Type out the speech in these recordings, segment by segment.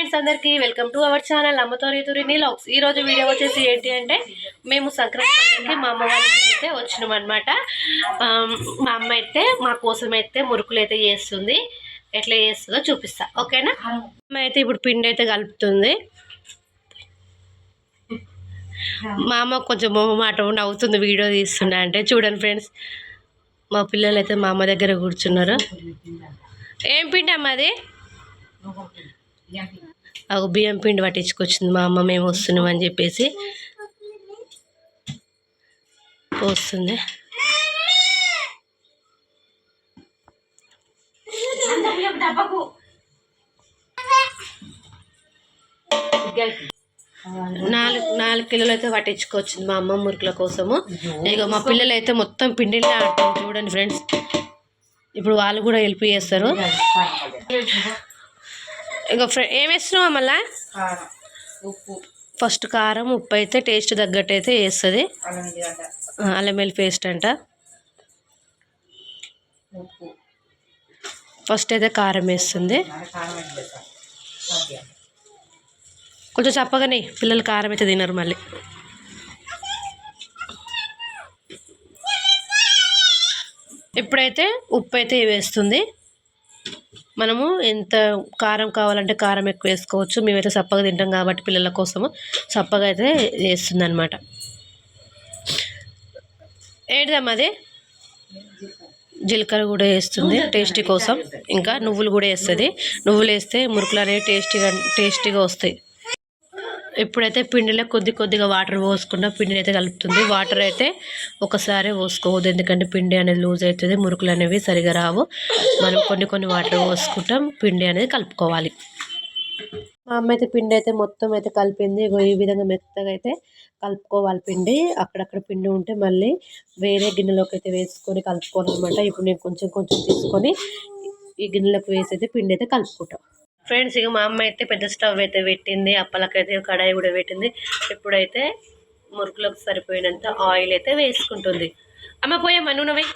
Friends అందరికీ welcome to our channel అమ్మతోరి తురిని లాగ్స్. ఈ రోజు వీడియో వచ్చేసి ఏంటి అంటే మేము సంక్రాంతి పండుగకి మా అమ్మ వాళ్ళ ఇంటికి అయితే వచ్చినాం అనమాట. మా అమ్మ అయితే మా కోసం అయితే మురుకులు అయితే చేస్తుంది. ఎట్లా చేస్తుందో చూపిస్తా, ఓకేనా? అమ్మ అయితే ఇప్పుడు పిండి అయితే కలుపుతుంది. మా అమ్మ కొంచెం మొహమాట నవ్వుతుంది వీడియో తీస్తున్నా అంటే. చూడండి ఫ్రెండ్స్, మా పిల్లలు అయితే మా అమ్మ దగ్గర కూర్చున్నారు. ఏం పిండి అమ్మ అది? బియ్యం పిండి పట్టించుకొచ్చింది మా అమ్మ. మేము వస్తున్నాం అని చెప్పేసి వస్తుంది. నాలుగు కిలోలు అయితే పట్టించుకొచ్చింది మా అమ్మ మురుకుల కోసము. ఇక మా పిల్లలు అయితే మొత్తం పిండిలో ఆడతారు. చూడండి ఫ్రెండ్స్, ఇప్పుడు వాళ్ళు కూడా హెల్ప్ చేస్తారు. ఇక ఏం వేస్తున్నావు మళ్ళా? ఫస్ట్ కారం, ఉప్పు అయితే టేస్ట్ తగ్గట్టు అయితే వేస్తుంది. అల్లం వెల్లుల్లి పేస్ట్ అంట. ఫస్ట్ అయితే కారం వేస్తుంది. కొంచెం చప్పగానే, పిల్లలు కారం అయితే తినరు మళ్ళీ. ఇప్పుడైతే ఉప్పు అయితే వేస్తుంది. మనము ఎంత కారం కావాలంటే కారం ఎక్కువ వేసుకోవచ్చు. మేమైతే చప్పగా తింటాం కాబట్టి పిల్లల కోసము చప్పగా అయితే వేస్తుంది అనమాట. ఏంటిదమ్మా అది? జీలకర్ర కూడా వేస్తుంది టేస్టీ కోసం. ఇంకా నువ్వులు కూడా వేస్తుంది. నువ్వులు వేస్తే మురుకులు అనేవి టేస్టీగా వస్తాయి. ఇప్పుడైతే పిండిలో కొద్దిగా వాటర్ పోసుకుంటా పిండిని అయితే కలుపుతుంది. వాటర్ అయితే ఒకసారి పోసుకోవద్దు, ఎందుకంటే పిండి అనేది లూజ్ అవుతుంది, మురుకులు అనేవి సరిగా రావు. మనం కొన్ని వాటర్ పోసుకుంటాం, పిండి అనేది కలుపుకోవాలి. మా అమ్మ అయితే పిండి అయితే మొత్తం అయితే కలిపింది. ఈ విధంగా మెత్తగా అయితే కలుపుకోవాలి పిండి. అక్కడక్కడ పిండి ఉంటే మళ్ళీ వేరే గిన్నెలోకి అయితే వేసుకొని కలుపుకోవాలన్నమాట. ఇప్పుడు నేను కొంచెం తీసుకొని ఈ గిన్నెలోకి వేసి అయితే పిండి అయితే కలుపుకుంటాం. ఫ్రెండ్స్, ఇక మా అమ్మ అయితే పెద్ద స్టవ్ అయితే పెట్టింది. అప్పలకైతే కడాయి కూడా పెట్టింది. ఇప్పుడైతే మురుకులకు సరిపోయినంత ఆయిల్ అయితే వేసుకుంటుంది. అమ్మ పోయమ్మా, నూనె వేయి,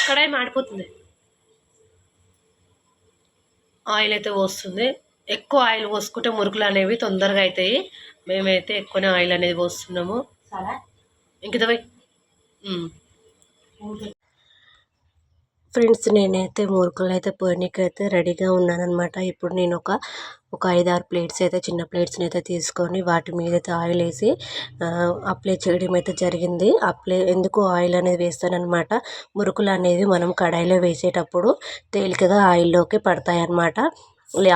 కడాయి మాడిపోతుంది. ఆయిల్ అయితే పోస్తుంది. ఎక్కువ ఆయిల్ పోసుకుంటే మురుకులు అనేవి తొందరగా అవుతాయి. మేమైతే ఎక్కువనే ఆయిల్ అనేది పోస్తున్నాము. ఇంకదా ఫ్రెండ్స్, నేనైతే మురుకులు అయితే పోయడానికైతే రెడీగా ఉన్నానమాట. ఇప్పుడు నేను ఒక 5-6 ప్లేట్స్ అయితే, చిన్న ప్లేట్స్ని అయితే తీసుకొని వాటి మీద అయితే ఆయిల్ వేసి అప్లై చేయడం అయితే జరిగింది. ఎందుకు ఆయిల్ అనేది వేస్తానన్నమాట, మురుకులు అనేవి మనం కడాయిలో వేసేటప్పుడు తేలికగా ఆయిల్లోకి పడతాయి అన్నమాట.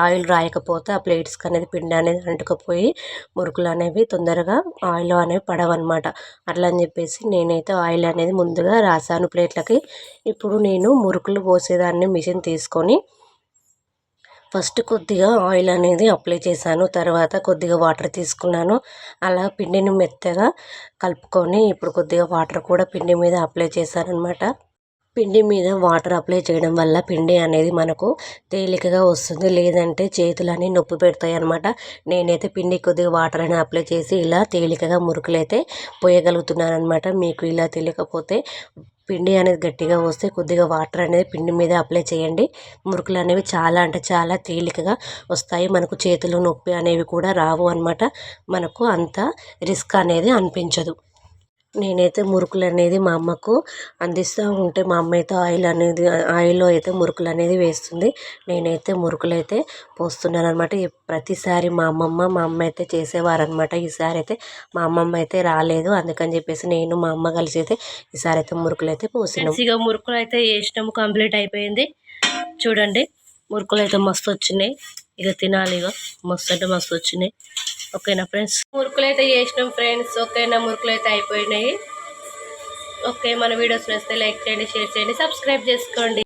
ఆయిల్ రాయకపోతే ఆ ప్లేట్స్కి అనేది పిండి అనేది అంటుకుపోయి మురుకులు అనేవి తొందరగా ఆయిల్ అనేవి పడవన్నమాట. అట్లా అని చెప్పేసి నేనైతే ఆయిల్ అనేది ముందుగా రాసాను ప్లేట్లకి. ఇప్పుడు నేను మురుకులు పోసేదాన్ని మిషన్ తీసుకొని ఫస్ట్ కొద్దిగా ఆయిల్ అనేది అప్లై చేశాను. తర్వాత కొద్దిగా వాటర్ తీసుకున్నాను. అలా పిండిని మెత్తగా కలుపుకొని ఇప్పుడు కొద్దిగా వాటర్ కూడా పిండి మీద అప్లై చేశాను అనమాట. పిండి మీద వాటర్ అప్లై చేయడం వల్ల పిండి అనేది మనకు తేలికగా వస్తుంది, లేదంటే చేతులని నొప్పి పెడతాయి అన్నమాట. నేనైతే పిండి కొద్దిగా వాటర్ అని అప్లై చేసి ఇలా తేలికగా మురుకులు అయితే పోయగలుగుతున్నాను అనమాట. మీకు ఇలా తెలియకపోతే పిండి అనేది గట్టిగా వస్తే కొద్దిగా వాటర్ అనేది పిండి మీద అప్లై చేయండి. మురుకులు అనేవి చాలా తేలికగా వస్తాయి. మనకు చేతులు నొప్పి అనేవి కూడా రావు అనమాట. మనకు అంత రిస్క్ అనేది అనిపించదు. నేనైతే మురుకులు అనేది మా అమ్మకు అందిస్తూ ఉంటే మా అమ్మ అయితే ఆయిల్లో అయితే మురుకులు అనేది వేస్తుంది. నేనైతే మురుకులు అయితే పోస్తున్నాను అనమాట. ప్రతిసారి మా అమ్మ అయితే చేసేవారనమాట. ఈసారి అయితే మా అమ్మమ్మ అయితే రాలేదు, అందుకని చెప్పేసి నేను మా అమ్మ కలిసి అయితే ఈసారి అయితే మురుకులు అయితే పోసినాం. ఇక మురుకులు అయితే వేసినాము, కంప్లీట్ అయిపోయింది. చూడండి, మురుకులు అయితే మస్తు వచ్చినాయి. ఇక తినాలి, ఇక మస్తు అంటే మస్తు వచ్చినాయి. ఓకేనా ఫ్రెండ్స్, మురుకులు అయితే చేసినాం ఫ్రెండ్స్. ఓకేనా, మురుకులు అయితే అయిపోయినాయి. ఓకే, మన వీడియోస్ నచ్చితే లైక్ చేయండి, షేర్ చేయండి, సబ్స్క్రైబ్ చేసుకోండి.